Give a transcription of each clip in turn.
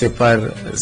0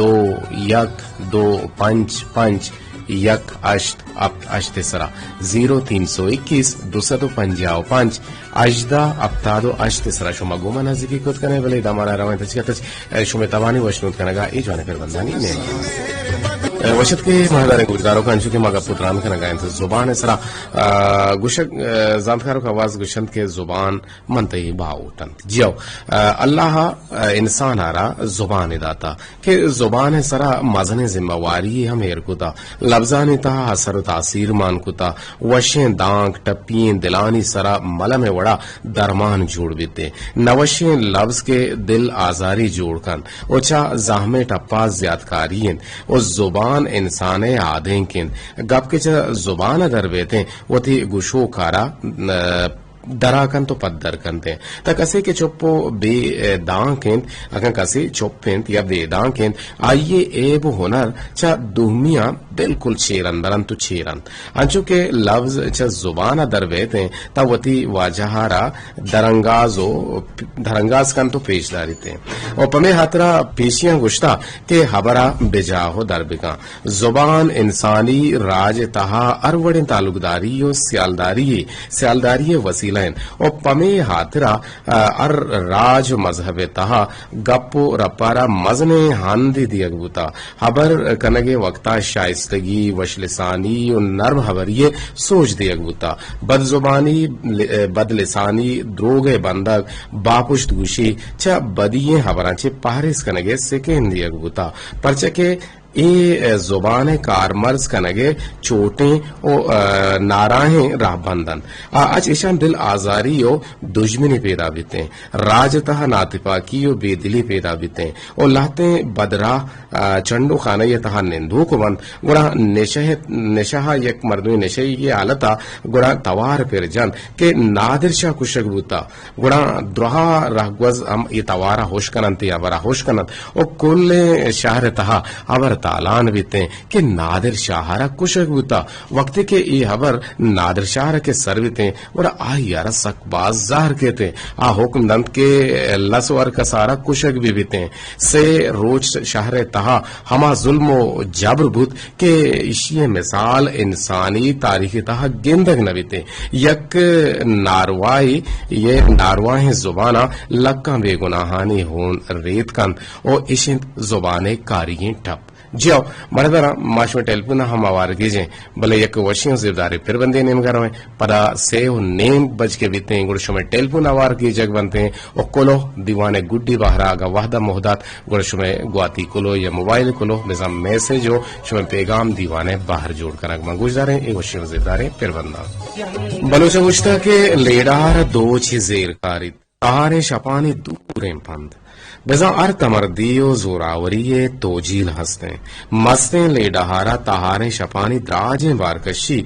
2 1 2 5 5 یک اشت اپت اشت سرا 0321 255 اجدا اپتادو اشت سرا شما گوما نزدیکی کد کنه ولی دامانا روان تچکتچ شما توانی وشنود کنگا ای جوانه پر بندانی نہیں وشت کے مہدار گزارو کا انشو کے مگا پتران کا نگائیں تو زبان سرا گوشک زانتکاروں کا آواز گوشند کے زبان منتہی باؤٹن جیو اللہ انسان آرا زبان داتا کہ زبان سرا مزن ذمہ واری ہم ہیر کتا لفظانی تا اثر و تاثیر مان کتا وشیں دانک ٹپین دلانی سرا ملم وڑا درمان جوڑ بیتے نوشیں لفظ کے دل آزاری جوڑ کن اوچا زہم ٹپا زیادکارین او زبان انسان آدھیں کن گپ کے زبان در بیتے وہ تھی گشو کارا دراکن تو پد درکنتے تا کسی کے چپو بے دانکند اگر کسی چپند یا بے دانکند آئیے ایب ہنر چا دومیاں بالکل چیرن برن تو چیرن انچو کہ لفظ چا زبان در بیتے تا وتی واجہارا درنگاز کن تو پیش داری تے اور پمیں حترہ پیشیاں گشتا کہ حبرہ بجاہو در بکا زبان انسانی راج تہا اروڑن تعلق داری و سیالداری وسیلہ اور پمے ہاترا ار راج مذہب تہا گپو رپارا مزنے ہاندی دیگبوتا حبر کنگے وقتا شائستگی وشلسانی و نرم حبریے سوچ دیگبوتا بد زبانی بد لسانی دروگ بندگ باپشت گوشی چا بدیے حبران چے پہرس کنگے سکین دیگبوتا پرچکے ای زبان کارمرز کنگے چوٹیں او ناراہیں راہ بندن اچ ایشان دل آزاری و دشمنی پیدا بیتے راجتہ ناتپاکی و بے دلی پیدا بیتے او لہتے بدراہ چنڈو خانہ یہ تہا نندو کو بند گڑا نشہ یک مردوی نشہی یہ حالتا گڑا توار پیر جن کہ نادر شاہ کشک بوتا گڑا درہا رہگوز ہم یہ توارا ہوش کنن تی ابرا ہوش کنن او کل شہر تہا ابر تالان بیتے کہ نادر شاہرہ کشک بوتا وقت کے ای حبر نادر شاہرہ کے سر بیتے اور آئی یارا سک باز ظاہر کہتے آ حکم دند کے لسور کا سارا کشک بھی بیتے سے روچ شہر تہا ہما ظلم و جبر بود کہ اشی مثال انسانی تاریخ تہا گندگ نہ بیتے یک ناروائی یہ نارواہیں زبانہ لکاں بے گناہانی ہون ریت کن اور اشن زبانے کارییں ٹپ جیو مردارا معاشمے ٹیلیفون ہم آوارگی جیں بلے یک وشیوں زیرداری پھر بندے نیم گھر ہوئے پدا سے ہو نیم بج کے بیتے ہیں گوڑ میں ٹیلیفون آوارگی جگ بنتے ہیں اور کلو دیوانے گڈی باہرا آگا وحدہ محدات گوڑ میں گواتی کلو یا موبائل کلو نظام میسیج ہو شمیں پیغام دیوانے باہر جوڑ کر اگمہ گوش داریں ایک وشیوں زیرداری پھر بندہ بلوچہ گوشتا کے لیڈار دو چی زیر کاری تارے شپانی دوریں پند بزا ار تمردی و زوراوری توجیل ہستیں مستیں لے ڈہارا تہاریں شپانی دراجیں بارکشی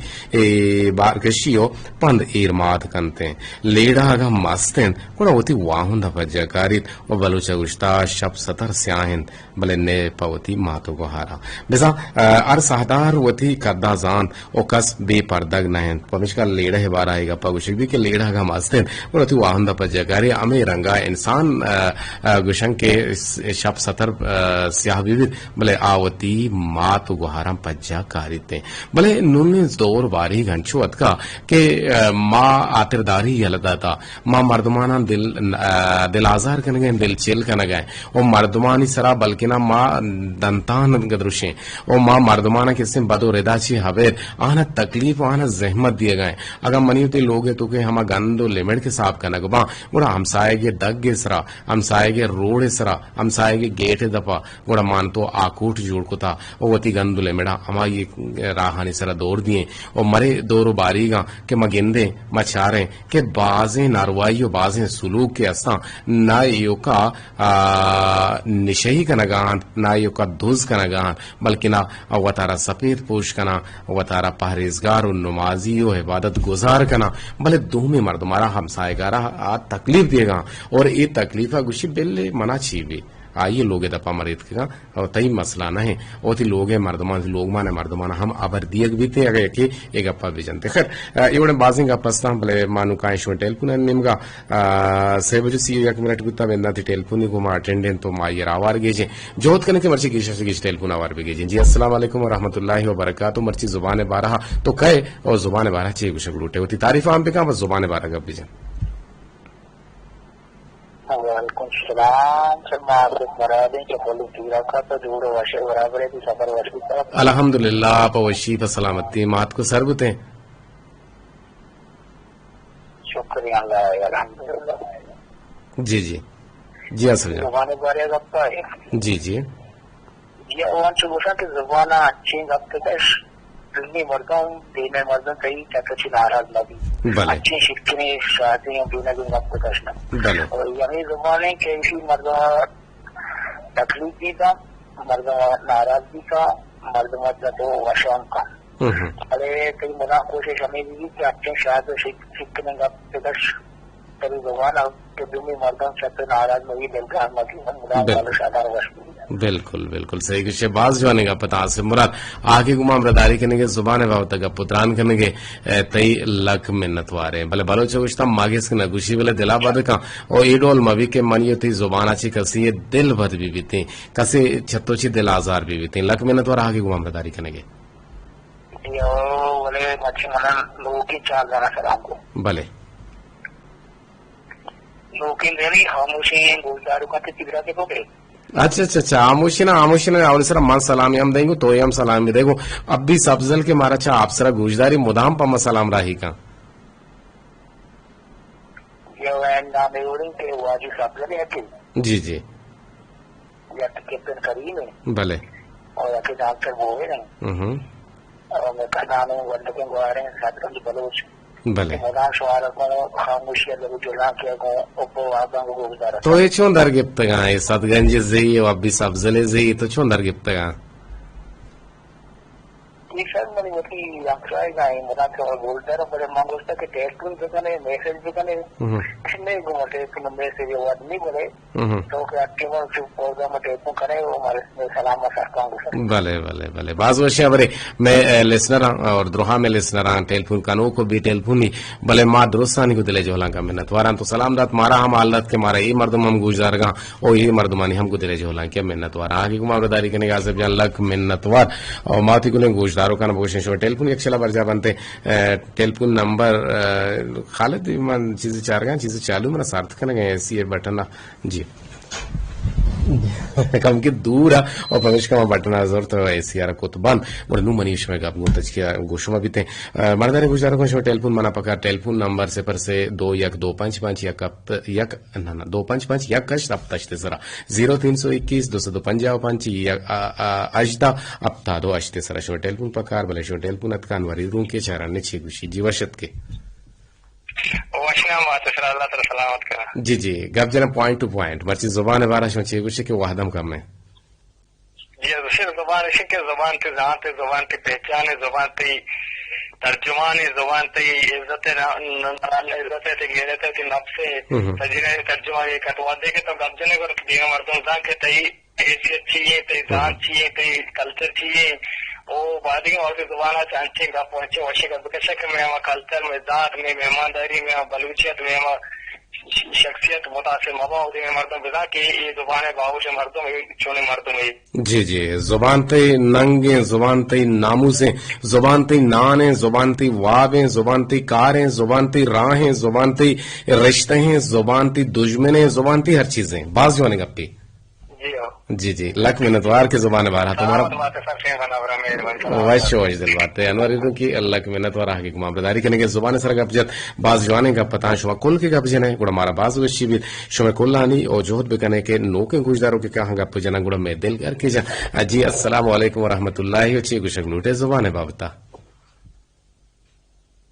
و پند ایرماد کنتیں لیڈا اگا مستیں کڑا ہوتی واہن دفع جاکاریت و بلوچہ گشتا شب ستر سیاہن بلے نے پوتی ماتو گوھارا بزا ار سہدار وتی کدا زان و کس بے پردگ نہن پمشکا لیڈا ہے بارا آئے گا پاگوشک بھی کہ لیڈا اگا مستیں کڑا ہوتی واہن دفع جاکاری امی رنگا انسان گشن کے شب ستر سیاہ بیوید بلے آوتی ماتو گوھارم پجا کاریتے بلے نونی دور باری گھنچوت کا کہ ماں آترداری یلدا تا ماں مردمانا دل آزار کنگئے دل چل کنگئے او مردمانی سرا بلکنا ماں دنتان گدرشیں او ماں مردمانا کسی بدو ردا چی حویر آنا تکلیف آنا زحمت دیے گئے اگر منیوتی لوگ ہے تو کہ ہما گندو لیمٹ کے صاحب کنگو با گوڑا ہمسائے گے دگ گے سرا ہمسائے گے روڑ سرا ہمسائے گے گیٹ دپا گوڑا مانتو آکوٹ جوڑ کو تا او وتی گندو لیمڑا ہما یہ راہانی سرا دور دیئے او مرے دورو باری گا کہ مگندے مچاریں کہ بازیں ناروائی و بازیں سلوک کے اساں نہ ایو کا نشہی کنگان نہ ایو کا دھوز کنگان بلکہ نہ وطارہ سپید پوش کنا وطارہ پہریزگار و نمازی و عبادت گزار کنا بلے دومی مردمارا ہمسائے گارا تکلیف دے گا اور یہ تکلیفہ گوشی بلے منا چی بھی آئیے لوگ دپا مرید کا اور تئی مسئلہ نہ ہے او تی لوگ مردمان لوگ مانے مردمان ہم ابر دیگ بھی تے اگر کہ ایک اپا بھی جنتے خیر ایوڑے بازیں گا پستا بلے مانو کائیں شو ٹیلیفون نمگا 6 بجے سی 1 منٹ گتا ویندا تی ٹیلیفون کو ما اٹینڈنٹ تو ما یہ راوار گیجے جوت کرنے کے مرچی کی شش کی ٹیلیفون آوار بھی گیجے جی السلام علیکم ورحمۃ اللہ وبرکاتہ مرچی زبان بارہ تو کہے اور زبان بارہ چے گشک لوٹے ہوتی تعریف عام پہ کہاں بس زبان بارہ گپ بھی جان وعلیکم السلام سر میں آپ کو مرا دیں کہ بولو تیرا کا تو جوڑو وشے برابر ہے سفر وشی طرف الحمدللہ آپ وشی پر سلامتی مات کو سر بتے شکریہ اللہ الحمدللہ جی جی جی اصل جان زبان بارے گپتا ہے جی جی یہ وہاں سے گوشا کہ زبانہ اچھی گپتے کش دنی مردوں دینے مردوں کئی چکچی ناراض لگی بلے اچھی شکنے شاہدیں دینے دن گپتے کشنا بلے اور یہی زبانیں کہ اسی مردوں تکلیف بھی تھا مردوں ناراضگی کا مردوں مطلب تو وشان کا ارے کئی منا کوشش ہمیں بھی کہ اچھے شاید سکھنے کا پیدش کبھی زبان کہ دنی مردوں سے ناراض نہیں دلگاہ مطلب مدام شادار وشبی بالکل بالکل صحیح کہ باز جو آنے گا پتا سے مراد آگے گما امرداری کرنے کے زبان باو تک پتران کرنے کے تئی لک منت وارے بلے بلوچ وشتا ماگے سے نگوشی بلے دلا بد کا او ایڈول موی کے منیو تی زبان اچھی کسی دل بد بھی بیتے کسی چھتو چی دل آزار بھی بیتے لک منت وار آگے گما امرداری کرنے کے بولے مچھی منا لوگوں کی چار جانا سلام کو بلے لوگوں کی میری خاموشی گلزاروں کا تجربہ دیکھو گے اچھا اچھا اچھا آموشی نا اور سر من سلامی ہم دیں گے تو ہم سلامی دے گو اب بھی سبزل کے مارا اچھا آپ سرا گوشداری مدام پا سلام راہی کا جی جی بلے اور ڈاکٹر وہ ہے بلوچ بلے خاموشی تو یہ چون در گپتگا ہے ستگنج زی و اب بھی سبزل زی تو چون در گپتگا سر میری وقتی افرائے گئے منا کہ بولتا ہے بڑے مانگوستا کہ ٹیلیفون پہ کنے میسج پہ کنے نہیں گھوما ٹیلیفون میسج وہ آدمی بولے تو کہ ایکٹیو سے پروگرام ٹیلیفون کرے وہ ہمارے سلام مسافہ ہوں سر بلے بلے بلے بعض وشیا برے میں لسنر اور دروہا میں لسنر ٹیلیفون کانو کو بھی ٹیلیفون نہیں بلے ماں درستانی کو دلے جوہلاں کا منت واران تو سلام دات مارا ہم حالت کے مارا یہ مردم ہم گوشدار گا اور یہ مردمانی ہم کو دلے جوہلاں کیا منت وار آگے کو مابرداری کرنے کا سب جان لک منت وار اور ماتی کو لیں گوشداروں کا نبوشن شو ٹیلیفون ایک چلا برجا بنتے ٹیلیفون نمبر خالد من چیزیں چار گا چیزیں چالو میرا سارتھ کرنے گئے ایسی ہے بٹن جی کم کی دور اور پمیش کا بٹن ضرور تو ایسی یار کو تو بند اور نو منیش میں گپ گونتج کیا گوشما بھی تھے مردانی گوشدار کو شو ٹیلیفون منا پکا ٹیلیفون نمبر سے پر سے 2125 یک 255 یک کش اب تشتے سرا 0321 255 اجدا اب تا دو اشتے سرا شو ٹیلیفون پکار بلے شو ٹیلیفون اتکان وری رون کے چہران نے چھ گوشی جی وشت کے جی جی گپ جنا پوائنٹ ٹو پوائنٹ مرچی زبان بارہ شو چھ گوشی کے وحدم کم ہے جی زبان کے زبان تے ذات تے زبان تے پہچان ہے زبان تے ترجمان ہے زبان تے عزت عزت تے غیرت تے نفس تجربہ ترجمہ یہ کٹوا دے کے تو گپ جنے کو دیگا مردوں دا کہ تے حیثیت چاہیے تے ذات چاہیے تے کلچر چاہیے او بادی اور زبان چانچے گا پہنچے وشے کا بکشک میں کلچر میں ذات میں مہمانداری میں بلوچیت میں شخصیت متاثر مبا ہوتی ہے مردوں بدا کہ یہ زبان باہوش مردوں میں چونے مردوں میں جی جی زبان تے ننگیں زبان تے ناموسیں زبان تے نانیں زبان تے وابیں زبان تے کاریں زبان تے راہیں زبان تے رشتے ہیں زبان تے دشمنیں زبان تے ہر چیزیں باز جو آنے گا پی جی جی لک منتوار کے زبان بارہ تمہارا وش وش دل بات ہے انور کی اللہ کی منتوار آگے کما برداری کرنے کے زبان سر گپ جت باز جوانے کا پتہ شما کل کے گپ جنے گڑا ہمارا باز وشی بھی شما کل آنی اور جوہد بکنے کے نو کے گوشداروں کے کہاں گپ جنا گڑا میں دل کر کے جا جی السلام علیکم ورحمۃ اللہ وچی گشک لوٹے زبان بابتا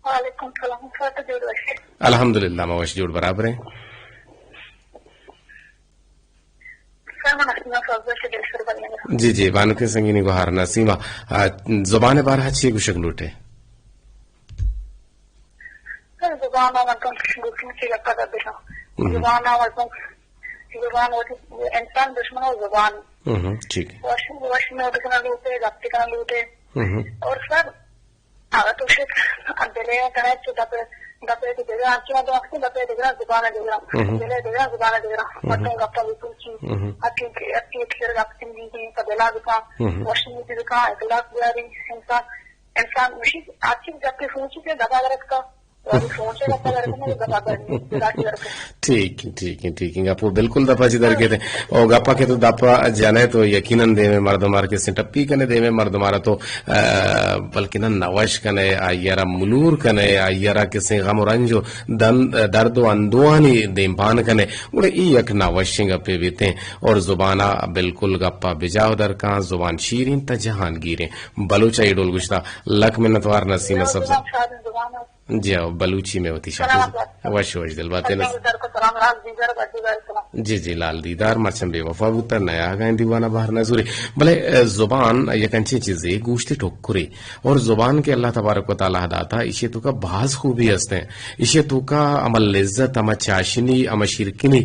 وعلیکم السلام الحمدللہ موش جوڑ برابر ہیں جی جی بانو کے سنگینی کو ہارنا سیما زبان بارہ چی گشک لوٹے زبان زبان ہوتی انسان دشمن ہو زبان ٹھیک ہے واش میں ہوتے کنا لوٹے گپتے کنا لوٹے اور سب اگر تو شک دلے کرے تو دپے تو دیگا اچھا تو اکثر دپے دیگا زبان دیگا دلے دیگا زبان دیگا مطلب گپتا بھی پوچھی اکی پھر گپتے نہیں قبلہ دکا واش میں دکا اخلاق بیاری انسان مشی اچھی گپتے سوچی کے دبا رکھتا ٹھیک ہے گپو بالکل دپا جدھر کے تھے اور گپا کے تو دپا جانے تو یقیناً دے میں مرد مار کے ٹپی کنے دے میں مرد مارا تو بلکہ نہ نوش کنے آئیارا ملور کنے آئیارا کسی غم و رنجو درد و اندوانی دیمپان کنے انہیں ای یک نوشیں گپے بیتے اور زبانہ بالکل گپا بجاو در کان زبان شیرین تا جہان گیریں بلوچا یہ ڈول گشتا لک منتوار نسیم سب سے جی بلوچی میں ہوتی شادی وش دل باتیں جی لال دیدار مرچم بے وفا بوتا نیا گائیں دیوانہ باہر نظوری بلے زبان یکنچی چیزیں گوشتی ٹھکرے اور زبان کے اللہ تبارک و تعالیٰ داتا اسے تو کا بعض خوبی ہستے ہیں اسے تو کا اما لذت اما چاشنی اما شرکنی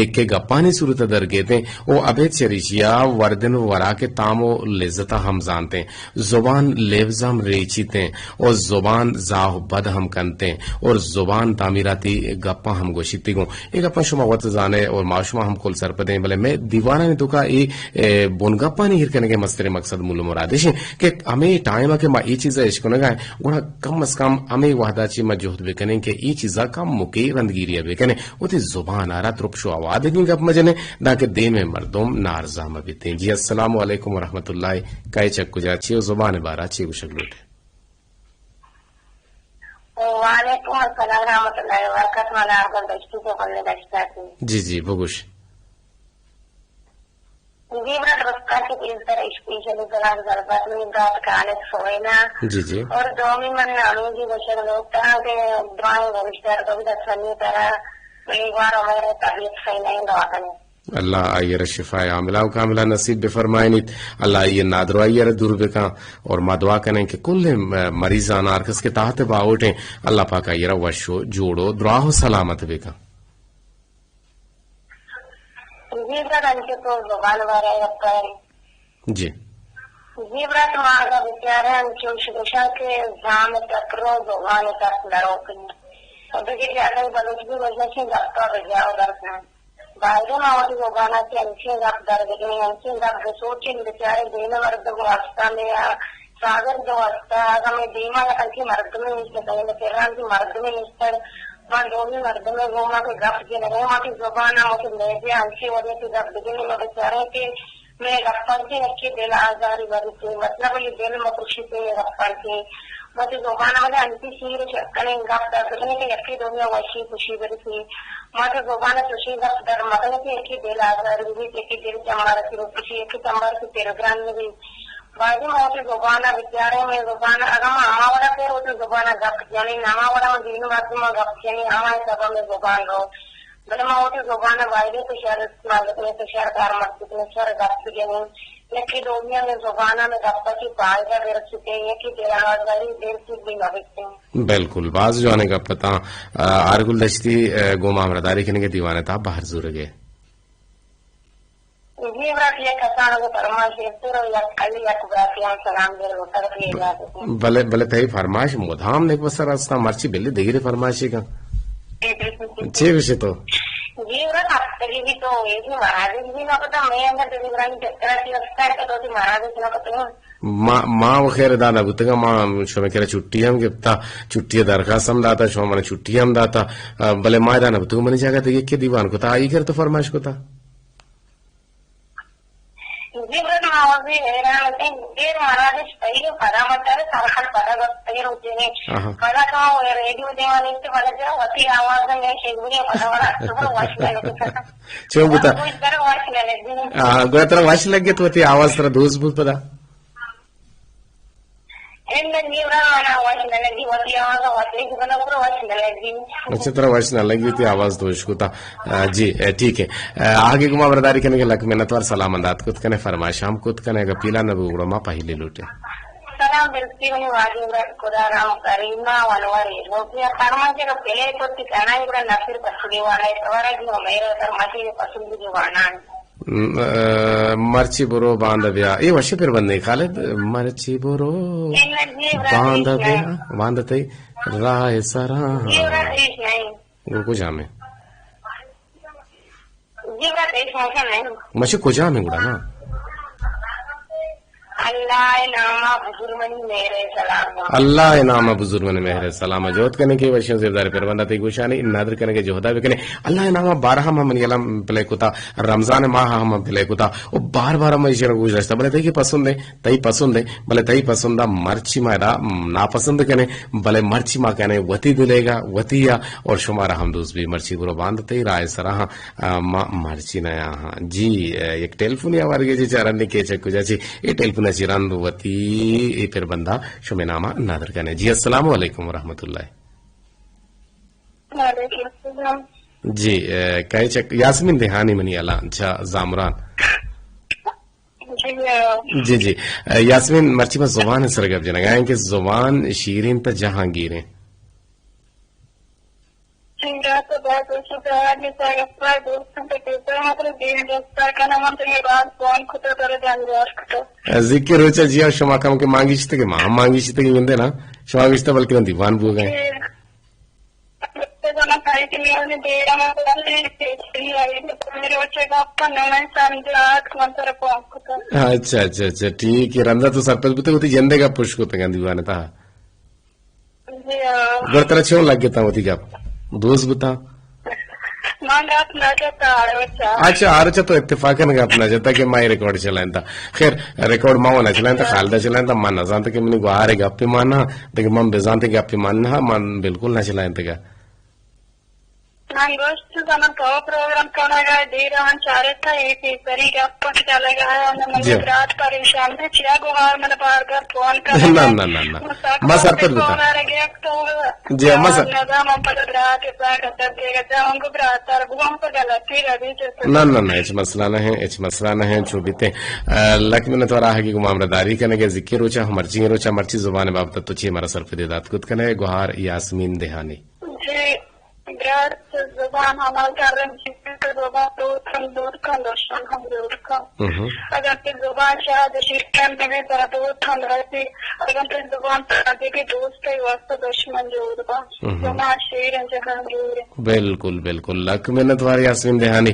کے گپانی صورت در گیتے ہیں او ابے چریشیا وردن ورا کے تامو لذتا ہم جانتے ہیں زبان لیوزم ریچیتے ہیں اور زبان زاہ بد ہم کنتے ہیں اور زبان تعمیراتی گپا ہم گوشتی گوں ایک اپنا شما وقت زانے اور معاشما ہم کل سر پدیں بلے میں دیوانہ نے تو کا ای بون گپا نہیں ہر کرنے کے مستر مقصد مول مرادش ہیں کہ ہمیں ٹائم ہے کہ ما ای چیزیں عشق نہ گائیں گوڑا کم از کم ہمیں وحدہ چی ما جہد بکنے کہ ای چیزہ کم مکی رندگیری بکنے وہ تی زبان آرہ ترپ شو آواد گیں گپ مجنے دا کہ دے میں مردم نارزام بیتے ہیں جی السلام علیکم ورحمت اللہ کئی چک کجا چی زبان بارہ چی گوشک لوٹے وعلیکم السلام ورحمۃ اللہ وبرکاتہ مالا اگر دشتو کو کرنے دشتا تھی جی بگوش جی برا رستا کی پیزر اشپیشلی زلال ضربات میں برات کالت سوئینا جی اور دومی من نالو جی بشر لوگتا کہ دعائیں گوشتر کبھی دسانی طرح ایک میرے طبیعت صحیح نہیں دعا کرنے اللہ آئیر شفا عاملہ و کاملہ نصیب بفرمائنیت اللہ آئیر نادر آئیر دور بکا اور ما دعا کریں کہ کل مریضان آرکس کے تحت باوٹیں اللہ پاک آئیر وشو جوڑو دعاو سلامت بکا زیبرا انکے تو زبان بارے رکھتا ہے جی زیبرا تمہارا بچارے انکے شکشا کے زام تکرو زبان تک لڑو کنی اور دیکھیں کہ اگر بلوچ بھی وجہ سے جاتا بجاؤ درکنا باہر میں زبانہ کے انچے گپ درد گئے انچے گپ سوچے بیچارے دین مرد کو واسطہ میں ساگر جو واسطہ ہمیں دیما کنچی مرد میں نہیں پیران کی مرد میں نہیں ماں دونوں مرد میں گھوما کے گپ کے لگے وہاں کی زبانہ مجھے لے گیا انچے وجہ سے گپ دگنے میں بیچارے کے میں گپن سے اچھی دل آزاری بری تھی مطلب یہ دل میں خوشی سے گپن سے مجھے زبانہ مجھے انتی شیر شکنے گپ درد کے یکی دنیا وشی خوشی بری تھی مجھے زبانہ خوشی گپ در مطلب کہ ایک ہی دل آزاری بھی ایک ہی دل چمارا کی خوشی ایک ہی چمار کی پیروگرام میں بھی بازی موٹی زبانہ بیچارے میں زبانہ اگر میں آما وڑا پھر وہ تو زبانہ گپ یعنی ناما وڑا میں دین مرد میں گپ یعنی ہمارے سبا میں زبان رو بلے میں موٹی زبانہ وائدے تو شہر استعمال اتنے تو شہر کار مرد اتنے شہر گپ یعنی لیکن دنیا میں زبانہ میں گپا کی پائدہ دیر سکتے ہیں کہ دیر آزاری دیر سکھ بھی نبکتے ہیں بالکل بعض جو آنے کا پتا آرگل دشتی گوما امرداری کنے کے دیوانے تا باہر زور گئے جی برات یہ کسانہ کو فرماش اتر یک علی یک براتیان سلام دیر ہوتا رکھے جاتے ہیں بلے تہی فرماش مدھام نیک بسر راستا مرچی بلی دیگری فرماشی کا چھ وشے تو جی برات ہفتگی بھی تو یہ بھی مہاراج بھی نہ پتا میں اندر دیلی برانی چکرہ کی رکھتا ہے کہ تو مہاراج بھی نہ پتا ہوں ماں وخیر دادا بتگا ماں شو میں کہہ رہا چھٹی ہم گفتا چھٹی درخواست ہم داتا شو میں چھٹی ہم داتا بلے ماں دانا بتگا منی جاگا دیکھ کے دیوان کو تا آئی کر تو فرمائش کو تا جی برات ماوزی حیران ہوتے ہیں دیر مہاراج صحیح پڑا مطا ہے سارخل پڑا گا صحیح ہوتے ہیں پڑا کہاں ریڈیو دیوانے سے پڑا جا ہوتی آواز میں شیگوری پڑا وڑا صبح واش لگے چھو بتا اس طرح واش لگے گویا طرح واش لگ گیا تو ہوتی آواز طرح دوست بھول پدا اچھا طرح واش نہ لگی تھی آواز دوش کو تا جی ٹھیک ہے آگے گما برداری کرنے کے لک میں نتوار سلام اندات کت کنے فرمائش ہم کت کنے گا پیلا نبو اگڑا ما پہلے لوٹے Karena bersihnya wajib kurang karima wanwari. Rupanya karma jika pele ikut karena itu nasir pasuli wanai. Orang juga mereka termasuk pasuli juga wanan. مرچی برو باندھ بیا یہ وشی پھر بندے خالد مرچی برو باندھ بیا باندھتے رائے سرا وہ کو جامے مچھے کو جامے گڑا نا اللہ نام بزرگ نے مہر سلام جوت کرنے کی وشیوں سے دار پر بندہ تے گوشانی نادر کرنے کے جوہدا بھی کرنے اللہ نام بارہ ہم من یلم پلے کوتا رمضان ماہ ہم پلے کوتا او بار بار ہم اشارہ گوشتا بلے تے کی پسند ہے تئی پسند ہے بلے تئی پسند مرچی مادا ناپسند کرنے بلے مرچی ماں کہنے وتی دلے گا وتیا اور شمارا ہم دوست بھی مرچی برو باندھتے رائے سرا مرچی نیا جی ایک ٹیلیفون آوار گے جی چارن کے چکو جاچی یہ ٹیلیفون چیران وتی پھر بندہ شمی نامہ نادر کرنے جی السلام علیکم ورحمۃ اللہ جی کئی چک یاسمین دہانی منی اللہ اچھا زامران جی جی یاسمین مرچی میں زبان سرگب جنگائیں کہ زبان شیرین پر جہانگیر ہیں ذکر روچا جی اور شما کام کے مانگی چیتے کہ ماں مانگی چیتے کہ گندے نا شما گشتا بلکہ دیوان بو گئے اچھا اچھا اچھا ٹھیک ہے رندہ تو سرپس بوتے ہوتی جندے کا پوش کو تنگا دیوانے تھا گرطرہ چھوڑ لگ گیا تھا ہوتی گا دوست بتا اچھا آرچا تو اتفاقاً اپنا جاتا کہ ماں ریکارڈ چلائیں تھا خیر ریکارڈ ماں ہونا چلائیں تھا خالدہ چلائیں تھا ماں نہ جانتا کہ منی گوارے گپی مانا لیکن ماں بزانتے گپی ماننا ماں بالکل نہ چلائیں تھا پروگرام کرنا گا دیران چارے تھا ایک سری گپ چلے گا رات پریشان تھے چیا گوار میں بار بار فون کر ماں سر پر بتا جی ماں سر نہ ایچ مسئلہ نہ ہے چھو بیتے لک میں نے تو رہا کہ معاملہ داری کرنے کے ذکر روچا مرچی زبان بابت تو چی ہمارا سر پر دات کت کرنے گوہار یاسمین دہانی زبان ہمارا کر رہے ہیں زبان دور کا دشمن ہم دور کا اگر پھر زبان شاید شیرکن میں ذرا دور تھند رہتی اگر پھر زبان آگے کے دوست ہے واسطہ دشمن جور کا زبان شیر ہے جہاں جور ہے بالکل بالکل لک میں نے تمہاری یاسمین دہانی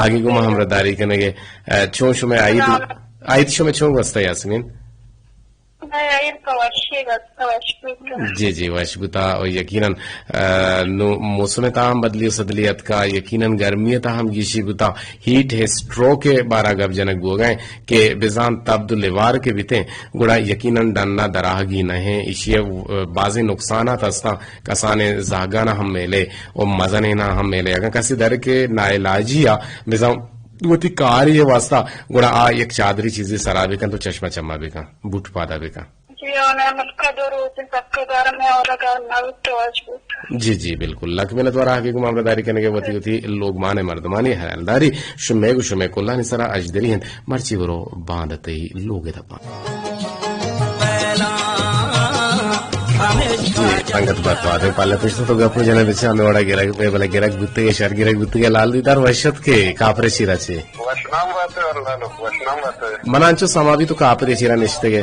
آگے کو ہمارا داری کرنے کے چھو شو میں آئی شو میں چھو گستا یاسمین جی جی واشبتا اور یقیناً موسم تاہم بدلی و صدلیت کا یقیناً گرمی تاہم گیشی بتا ہیٹ ہے سٹروک کے بارہ گب جنک بو گئے کہ بزان تبد لیوار کے بیتے گڑا یقیناً ڈننا دراہگی نہیں اشیاء بازی نقصانات ہستا کسانے زاگانا ہم میلے اور مزنے نہ ہم میلے اگر کسی در کے نائلاجیا بزان وہ تھی کاری ہے واسطہ گڑا ایک چادری چیزیں سرابے کن تو چشمہ چما بے کا بوٹ پادا بے کا جی جی بالکل لک میں نے تو رہا کہ معاملہ داری کرنے کے وتی ہوتی لوگ مانے مردمانی حیالداری شمے گو شمے کلا نسرا اجدری ہیں مرچی برو باندھتے ہی لوگ دبا ಸಂಗತ ಬರ್ತಾರೆ ಪಲ್ಲೆ ಪಿಸ್ತು ಗಪ್ಪು ಜನ ಬಿಚ್ಚ ಅಂದ ಒಡ ಗಿರಾಕ್ ಬೇಬಲ ಗಿರಾಕ್ ಗುತ್ತಿಗೆ ಶರ್ ಗಿರಾಕ್ ಗುತ್ತಿಗೆ ಲಾಲ್ ದಿತಾರ್ ವರ್ಷಕ್ಕೆ ಕಾಪರೆ ಚೀರಾ ಚೆ ಮನಾಂಚು ಸಮಾಬಿ ತು ಕಾಪರೆ ಚೀರಾ ನಿಶ್ತೆಗೆ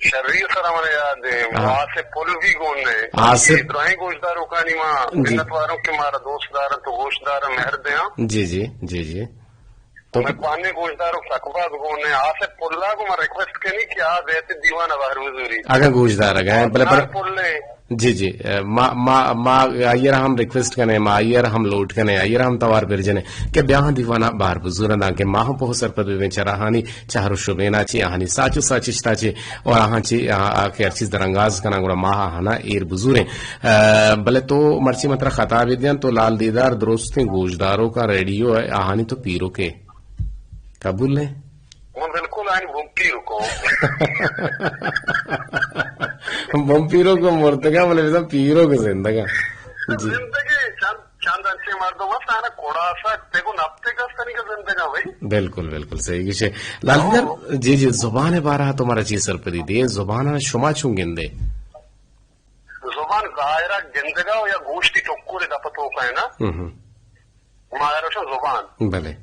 شرری سر ہمارے یاد ہے وہاں سے پل بھی گوننے ادھر گوشت داروں کا نہیں ماں منت واروں کے مارا دوست دار تو گوشت دار مہر دیا جی جی جی جی تو میں پانے گوشت داروں سکبات گونے آ سے پلا کو میں ریکویسٹ کرنی کہ آ دیتے دیوانا باہر وزوری اگر گوشت دار اگر پلے جی جی ما آئیر ہم ریکویسٹ کرنے ما آئیر ہم لوٹ کرنے آئیر ہم توار پر جنے کہ بیاہاں دیوانا باہر بزورن آنکہ ماہوں پہو سر پر بیوین چراہانی چاہرو شبینا چی آہانی ساچو ساچشتا چی اور آہاں چی آکے ہر چیز درنگاز کنا گوڑا ماہا ہانا ایر بزوریں بلے تو مرچی مطرح خطا بیدیاں تو لال دیدار درستیں گوشداروں کا ریڈیو ہے آہانی تو پیرو کے قبول لیں بالکل آئین بمپیرو کو بمپیرو کو مرتگا بلے بیسا پیرو کو زندگا زندگی چاند انچے مردوں وقت آنا کوڑا سا تیکو نبتے کا سنی کا زندگا بھئی بالکل بالکل صحیح کشے لال دیدار جی جی زبان بارہ تمہارا چیز سر پری دی زبان شما چون گندے زبان ظاہرہ گندگا یا گوشتی ٹکو دے دپتو کا ہے نا مہارشا زبان بلے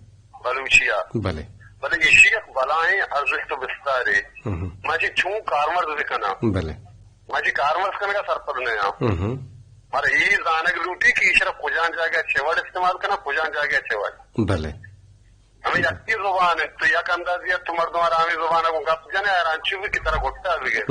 بلوچیا بلے بلے یہ شیخ بلائیں ارزش تو بستارے مجھے چون کارمرز دکھنا بلے مجھے کارمرز کرنے کا سر پر نیا مارا یہ زانگ لوٹی کہ اشرف کجان جا گیا چھوڑ استعمال کرنا کجان جا گیا چھوڑ بلے ہمیں یکی زبان ہے تو یک اندازیت تو مردوں آرامی زبان کو گپ جانے آرانچو بھی کی طرح گھٹا بھی گئے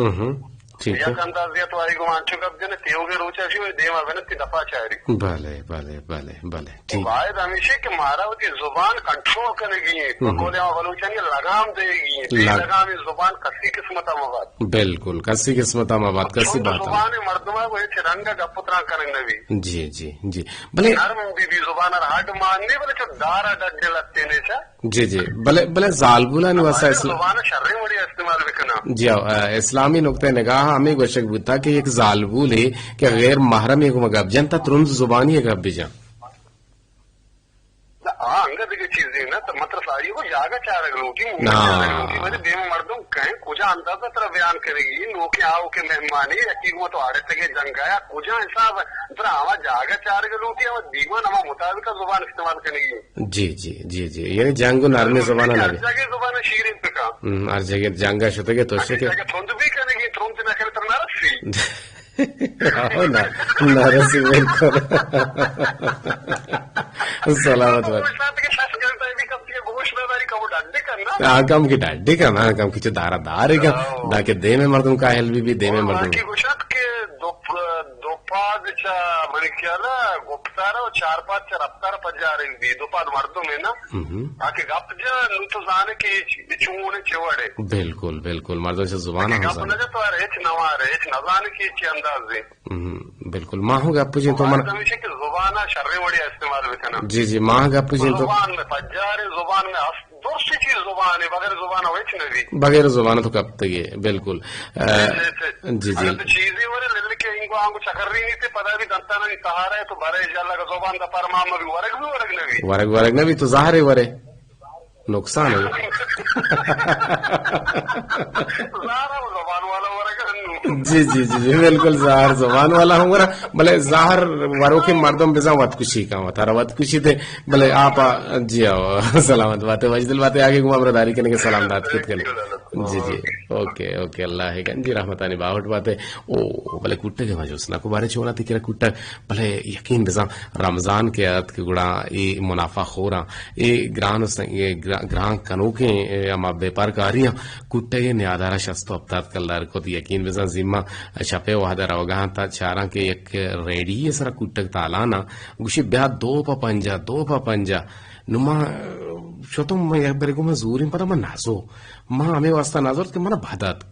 یک اندازیت تو آئی گو آنچو گپ جانے تیو گے روچا شی ہوئی دیما بینتی دفا چاہری بلے بلے بلے بلے واحد ہمیشہ کہ مارا ہوتی زبان کنٹرول کرنے گئی ہے بکولے ہاں بلوچانی لگام دے گئی ہے لگام زبان کسی قسمت آماباد بالکل کسی قسمت آماباد کسی بات زبان مردمہ کو ایچ رنگا گپتران کرنے بھی جی جی جی بلے نرم بھی زبان ہڈ ماننے بلے چو دارا ڈڈے لگتے نیچا جی جی بلے زالبولا نواسا زبان شرری مڑی استعمال بکنا جی اسلامی نقطہ نگاہ ہمیں گوشک بتا کہ ایک زالبول ہے کہ غیر محرم ایک مگاب جنتا ترند زبانی ایک اب بھی جان ہاں انگا دیکھے چیزیں نا تو مطلب ساری کو جاگا چاہ رہے لوٹی مجھے دیم مردوں کہیں کجا اندازہ طرح بیان کرے گی نوکی آؤ کے مہمانی یکی کو تو آڑے تکے جنگ آیا کجا حساب طرح ہمیں جاگا چاہ رہے لوٹی ہمیں دیمان ہمیں مطابقہ زبان استعمال کرنے گی جی جی جی جی یعنی جنگو نرمی زبانہ ہر جگہ زبان شیرین پکا ہر جگہ جنگا شتے گے تو شکے تھوند بھی کرنے گی تھوند نہ کرے تو نرسی نرسی بالکل سلامت بات کم کی ڈاڈی کا نا کم کی دارا دارے کا دا کے دے میں مردوں کا ہیل بھی دے میں مردوں کی گوشت کے دو پاد چا منی کیا نا گپتارا و چار پاد چا رفتار پجا رہی دی دو پاد مردوں میں نا آکے گپ جا نو تو زانے کی چونے چوڑے بالکل بالکل مردوں سے زبانہ ہو گپ نجا تو ایچ نوار ایچ نظانے کی چی انداز دے بالکل ماں ہوں گا پوچھیں تو من ہمیشہ کہ زبانہ شرری وڑی استعمال بکنا جی جی ماں گا پوچھیں تو زبان میں پجارے زبان میں دوسری چیز زبان ہے بغیر زبان ہوئے چھ نبی بغیر زبان تو کب تک یہ بالکل جی جی چیزیں ورے لیکن کہ ان کو آنگو چکر رہی نہیں تھی پتہ بھی دنتا نہیں تہارا ہے تو بھرے جاللہ کا زبان دا پرمام بھی ورگ نبی ورگ نبی تو ظاہر ہے ورے نقصان ہے جی جی جی جی بالکل ظاہر زبان والا ہوں گا بلے ظاہر وروں کے مردم بزا وط کشی کا ہوا تھا وط کشی تھے بلے آپ جی آؤ سلامت باتیں وجدل باتیں آگے گما برداری کرنے کے سلام داد خود کرنے جی جی اوکے اوکے اللہ ہے جی رحمتانی باوٹ باتیں او بلے کٹے کے مجھوس نا کو بارے چھونا تھی کہ کٹا بلے یقین بزا رمضان کے عدد کے گڑا یہ منافع خورا یہ گران کنوکیں اما بیپار کاریاں کٹے یہ نیادارا شستو ابتاد کلدار کو یقین بزا ذمہ شپے وحدہ روگاں تا چاراں کے ایک ریڈی یہ سرا کٹک تالانا گوشی بیا دو پا پنجا نما شتم میں یک بریگو میں زوریم پتا میں نازو ماں ہمیں واسطہ نازور کہ منا بھادات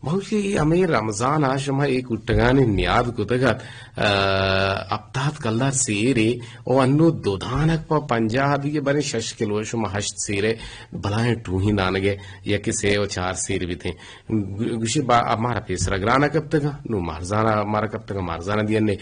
بہوشی ہمیں رمضان آشما ایک اٹھگانی نیاد کتگت ابتاد کلدار سیرے او انو دودھانک پا پنجا دیگے بارے 6 کلو شما 8 سیرے بلائیں ٹوہی دانگے یا کسے او 4 سیر بھی تھے گوشی ہمارا پیسرا گرانا کب تکا نو مارزانا ہمارا کب تکا مارزانا دیا نے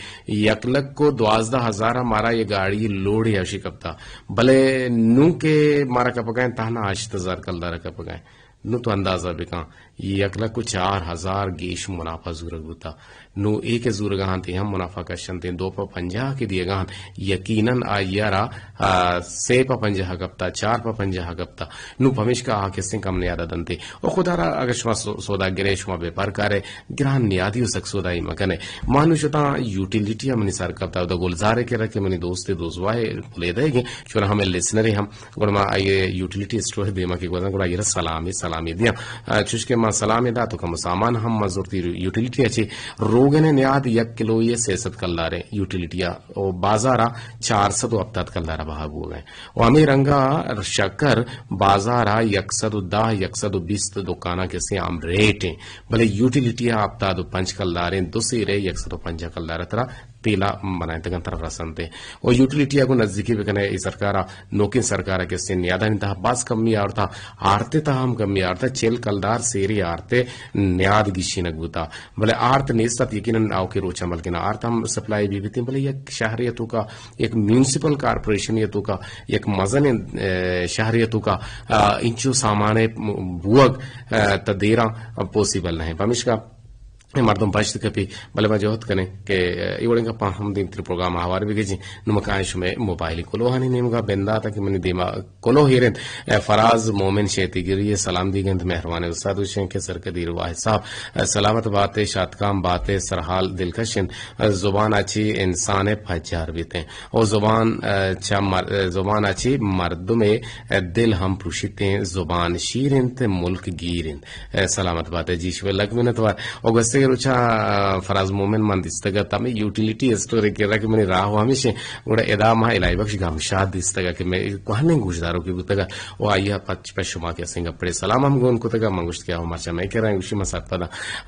1 کو 12,000 ہمارا یہ گاڑی لوڑ ہے اوشی کب تا بلے نو کے مارا کب گئے تانا 8,000 کلدار کب گئے نو تو اندازہ بکاں 1,04,000 گیش منافع زورگ بتا نو ایک زورگان تی ہم منافع کشن تی 2.50 کے دیے گان یقیناً آئیارا 3.50 گپتا 4.50 گپتا نو پمیش کا آکے سن کم نیادہ دنتے او خدا را اگر شما سودا گرے شما بے پرکارے گران نیادی سک سودا ہی مکنے مانو شتا یوٹیلیٹی منی سر کرتا دا گلزارے کے رکھے منی دوستے دوزوائے لے دے گے چون ہمیں لسنری ہم گرما آئیے یوٹیلیٹی اسٹور دیما کی گوزن گرا یہ سلامی دیا چوشکے ما سلامی دا تو کم سامان ہم مزورتی یوٹیلیٹی اچھی روگنے نیاد 1 کلو یہ 600 کلارے یوٹیلیٹیا او بازارا 400 ابتاد کلارا بہاگ ہو گئے و ہمیں رنگا شکر بازارا 110 120 دکانا کے سے عام ریٹ ہیں بلے یوٹیلیٹیا ابتاد 5 کلارے دوسری رے 150 کلارے ترا تیلا بنائے تگن طرف رسنتے اور یوٹیلیٹیا کو نزدیکی بکنے ای سرکارا نوکن سرکارا کے سن نیادہ انتہا باز کمی آرتا آرتے تا ہم کمی آرتا 4 کلدار سیری آرتے نیاد گیشی نگوتا بلے آرت نیستا یقیناً آو کے روچا بلکہ نا آرتا ہم سپلائی بھی بیتی بلے یک شہریتوں کا ایک میونسپل کارپوریشنیتوں کا ایک مزن شہریتوں کا انچو سامانے بوگ تدیرہ پوسیبل نہیں پمیش کا مردم پاشت کپی بلے مجھوت کنے کہ ایوڑیں گا پا ہم دیم تری پروگرام آوار بھی گجی نمکائش میں موبائلی کلو ہانی نیمگا بندہ تا کہ منی دیما کلو ہیرن فراز مومن شیطی گری سلام دی گند مہربان استاد حسین کے سرکدیر واحد صاحب سلامت باتیں شادکام باتیں سرحال دلکشن زبان اچھی انسان پھجار بیتے اور زبان اچھی مردم دل ہم پروشتے زبان شیرن تے ملک گیرن سلامت باتیں جیشوے لگ منتوار اور گستے روچا فراز مومن من دستگا تامی یوٹیلیٹی اسٹوری کے رکھ منی راہو ہمیشہ گوڑا ادامہ الہی بخش گامشاد دستگا کہ میں کوہنے گوشداروں کی گوتگا وہ آئیہ پچ شما کے سنگا پڑے سلام ہم گون کتگا منگوشت کیا ہو مارچا میں کہہ رہا ہوں اسی مساق پدا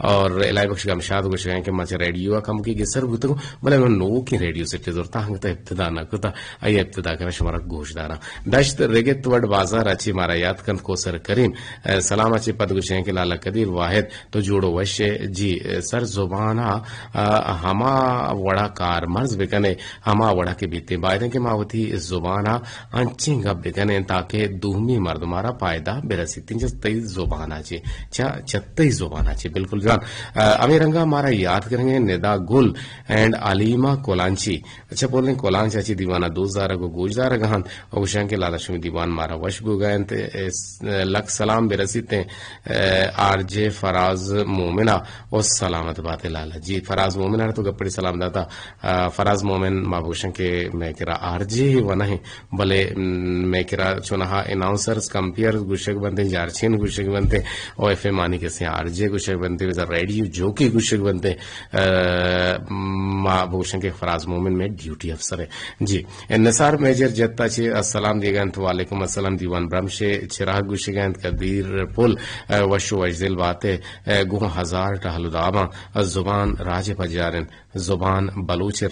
اور الہی بخش گامشاد گوش گئے کہ مارچا ریڈیو کم کی گسر گوتگو بلے میں نو کی ریڈیو سے تیزورتا ہنگتا ابتدا نہ کتا آئیہ ابتدا کرنا شمارا گوشدارا دشت رگت ورڈ بازار اچھی مارا یاد کند کو سر کریم سلام اچھی پد گوش گئے کہ لالا قدیر واحد تو جوڑو وش جی سر زبانا ہما وڑا کار مرز بکنے ہما وڑا کے بیتے بائدیں کہ ماوتی زبانا انچیں گب بکنے تاکہ دومی مرد مارا پائدہ برسی تنجز تئی زبانا چے چتئی زبانا چے بالکل جان امیرنگا مارا یاد کریں گے ندا گل اینڈ علیمہ کولانچی اچھا بولیں کولانچی اچھی دیوانا دوزدارہ کو گوجدارہ گہاں اور گوشان کے لالا شمی دیوان مارا وشبو گئے لک سلام برسی تے آر جے فراز مومنہ اور سلامت بات لالا جی فراز مومن ہے تو گپڑی سلام داتا فراز مومن مابوشن کے میں کرا آر جی و نہیں بلے میں کرا چونہا اناؤنسرز کمپیئر گوشک بنتے جارچین گوشک بنتے اور ایف ایم آنی کسی آر جے گوشک بنتے ریڈیو جو کی گوشک بنتے مابوشن کے فراز مومن میں ڈیوٹی افسر ہے جی نثار میجر جتا چی السلام دیگانت وعلیکم السلام دیوان برمشے چراغ گوشگانت قدیر پل وشو وجدل باتے گوہ ہزار ٹہلو داما زبان راج پجارن زبان بلوچ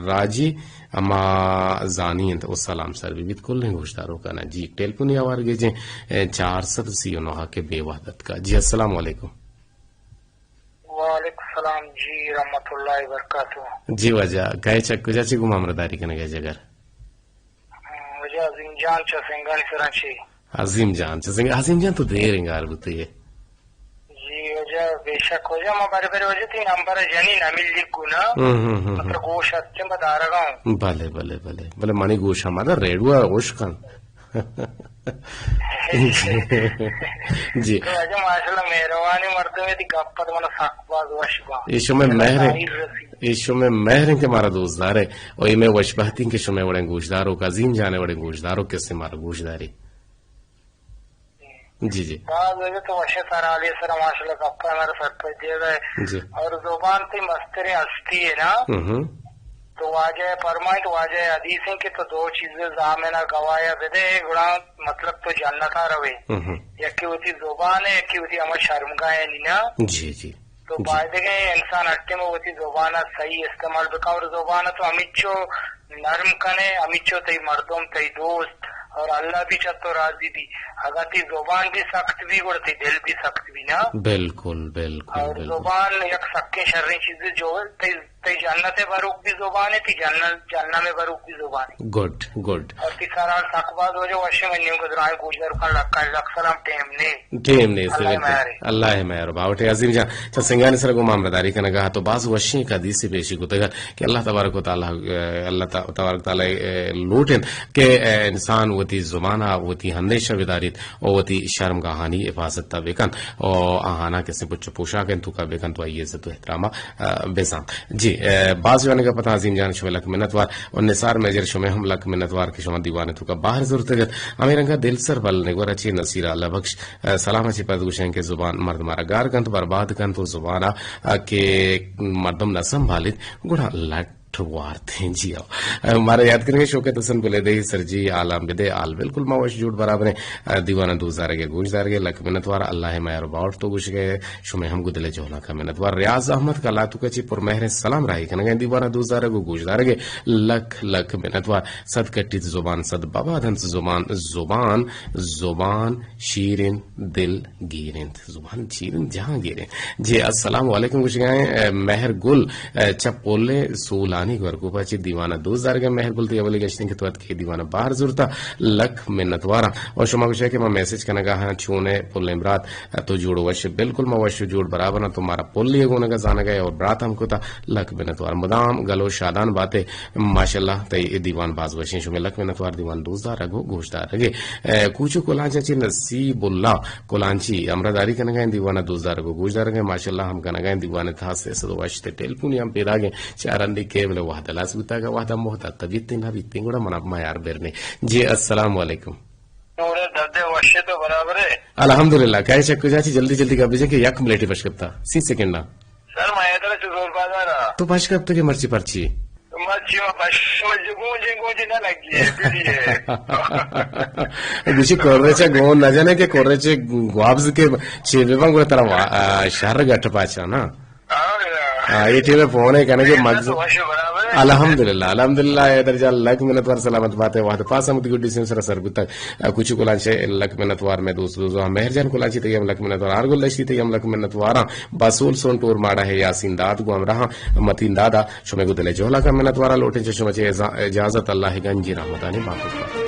راجی اما زانی تو سلام سر بھی کل نہیں گوشداروں کا نا جی ٹیلیفونی آوار گے جی 439 کے بے وحدت کا جی السلام علیکم وعلیکم السلام جی رحمت اللہ وبرکاتہ جی وجہ گئے چک کجا چی گم امرداری کنے گئے جگر وجہ عظیم جان چا سنگانی سرانچی عظیم جان تو دیر انگار بوتی ہے جی وجہ بے شک ہو جا مبارے بارے وجہ تھی نمبر جانی نامیل لکھو نا مطلب گوش اچھے بتا رہا ہوں بلے منی گوش ہمارا ریڈوا گوش کن جی ماشاءاللہ مہربانی مردمی دی گپت من ساک باز وشبہ ایشو میں مہریں کے مارا دوستدار ہے اور یہ میں وشبہتیں کہ شمیں وڑیں گوشداروں کا عظیم جانے وڑیں گوشداروں کس سے مارا گوشداری جی جی بعض وجہ تو وشے سارا علیہ السلام ماشاءاللہ گپا میرا سر پر دیا گئے اور زبان تی مستری ہستی ہے نا تو واجہ فرمائے تو واجہ حدیث ہیں کہ تو 2 چیزیں زامنہ گوایا بدے گڑا مطلب تو جنتا روے یکی ہوتی زبان ہے یکی ہوتی ہمیں شرمگاہ ہے نینا جی تو بعد گئے انسان ہٹے میں ہوتی زبانہ صحیح استعمال بکا اور زبانہ تو امیچو نرم کنے امیچو تی مردم تی دوست اور اللہ بھی چتو راضی بھی اگر تی زبان بھی سخت بھی اور تی دل بھی سخت بھی نا بالکل اور زبان یک سکے شرری چیزیں جو ہے تی تی جنت بروک بھی زبان ہے، تی جنہ میں بروک بھی زبان ہے. Good good. اور تی سارال تقباد ہو جو وشی منیوں کو درائے گوشدار کھان لکھ سلام ٹیم نے اللہ مہر باوٹ عظیم جان سنگانی سر کو معاملہ کا نگاہ تو بعض وشی کا حدیث سے پیشی کو تگا کہ اللہ تبارک و تعالی لوٹن کہ انسان وتی زمانہ وتی ہندیشہ بداریت اور وتی شرم گاہانی حفاظت تا بیکن اور آہانا کسی پچ پوشاک تو کا بیکن تو آئیے سے تو احترامہ بیسان. جی بعض جانے کا پتہ عظیم جان شو لک منتوار اور نثار میجر شو میں ہم لک منتوار کے شما دیوانے تو کا باہر ضرورت ہے ہمیں رنگا دل سر بل نگور اچھی نصیرہ اللہ بخش سلام اچھی پدگوشیں کے زبان مرد مارا گار کنت برباد کنت و زبانہ کے مردم نہ سنبھالت گڑا لٹ وار تھے. جی آؤ ہمارا یاد کریں گے شوکت حسن بلے دے سر جی عالم بدے آل بالکل موش جوڑ برابر ہیں دیوانہ دوزار گے گوش دار گے لک منتوار اللہ مہر باوٹ تو گوش گئے شمیں ہم گدلے جونا کا منتوار ریاض احمد کا لاتو کچی پر مہر سلام راہی کنگے دیوانہ دوزار گو گوش دار گے لک لک منتوار صد کٹیت زبان صد بابا دھنس زبان زبان زبان شیرین دل گیرین زبان شیرین جہاں گیرین. جی السلام علیکم گوش گئے مہر گل چپولے سولانی کو پچی دیوانہ دوزار کے مہر گل تو گشتیں کہ تو کے دیوانہ باہر ضرورتا لکھ منتوارا اور شما کو کہ میں میسج کرنا گا ہاں چھونے پل امرات تو جوڑ وش بالکل موش جوڑ برابر نہ تمہارا پل لیے گونے کا جانا گئے اور برات ہم کو تھا لکھ منتوار مدام گلو شادان باتیں ماشاءاللہ تی دیوان باز وشیں شما لکھ منتوار دیوان دوزار رگو گوشدار رگے کوچو کولانچا چی نصیب اللہ کولانچی امرداری کرنا گئے دیوانہ دوزار رگو گوشدار رگے ماشاءاللہ ہم کرنا گئے دیوانے تھا سے سدو وشتے ٹیلفونی ہم پیدا گئے چارندی کے وحدہ لاسبتا کا وحدہ محتا طبیعت نہ بیتیں گوڑا مناب مایار بیرنے. جی السلام علیکم. تو برابر ہے الحمدللہ کہے چکو چاچی جلدی جلدی کب لیجئے کہ یک ملیٹی پشکپتا 30 سیکنڈ نا سر میں ادھر سے زور بازارا تو پشکپتا کی مرچی پرچی مرچی گونجی نہ لگی ہے گوشی کورچے گون نہ جانے کہ کورچے گوابز کے چیوے بانگ گوڑا طرح شہر گٹھ پاچا نا یہ ٹیوے فون ہے کہنے کہ مجزو الحمدللہ الحمدللہ ادھر جا لک منتوار سلامت بات ہے وہاں پاس ہم گڈی سیم سر سر گتا کچھ کولانچے لک منتوار میں دوست دوزو مہر جان کولانچی تے ہم لک منتوار آر گل لشی تے ہم لک منتوار باسول سون ٹور ماڑا ہے یاسین داد گو ہم رہا متین دادا شمے گدلے جولا کا منتوار لوٹے چشمے اجازت اللہ گنجی رحمتانی باپ